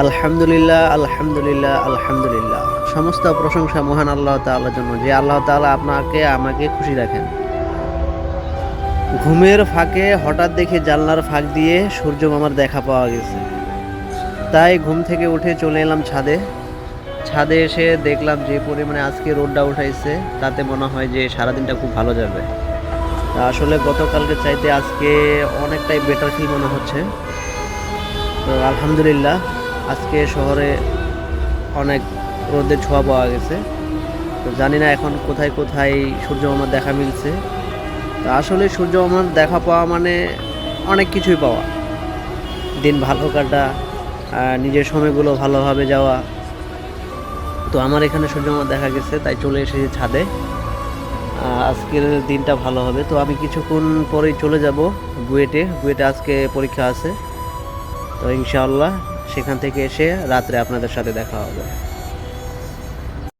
আলহামদুলিল্লাহ, আলহামদুলিল্লাহ, আলহামদুলিল্লাহ। সমস্ত প্রশংসা মহান আল্লাহ তাআলার জন্য, যে আল্লাহ তাআলা আপনাকে আমাকে খুশি রাখেন। ঘুমের ফাঁকে হঠাৎ দেখি জানলার ফাঁক দিয়ে সূর্য মামার দেখা পাওয়া গেছে। তাই ঘুম থেকে উঠে চলে এলাম ছাদে। ছাদে এসে দেখলাম যে পরিমাণে আজকে রোদটা উঠাইছে, তাতে মনে হয় যে সারাদিনটা খুব ভালো যাবে। তা আসলে গতকালকে চাইতে আজকে অনেকটাই বেটার ফিল মনে হচ্ছে। তো আলহামদুলিল্লাহ, আজকে শহরে অনেক রোদের ছোঁয়া পাওয়া গেছে। তো জানি না এখন কোথায় কোথায় সূর্য মামার দেখা মিলছে। তো আসলে সূর্য মামার দেখা পাওয়া মানে অনেক কিছুই পাওয়া, দিন ভালো কাটা, নিজের সময়গুলো ভালোভাবে যাওয়া। তো আমার এখানে সূর্য মামা দেখা গেছে, তাই চলে এসেছি ছাদে। আজকের দিনটা ভালো হবে। তো আমি কিছুক্ষণ পরেই চলে যাব বুয়েটে আজকে পরীক্ষা আছে। তো ইনশাআল্লাহ সেখান থেকে এসে রাত্রে আপনাদের সাথে দেখা হবে।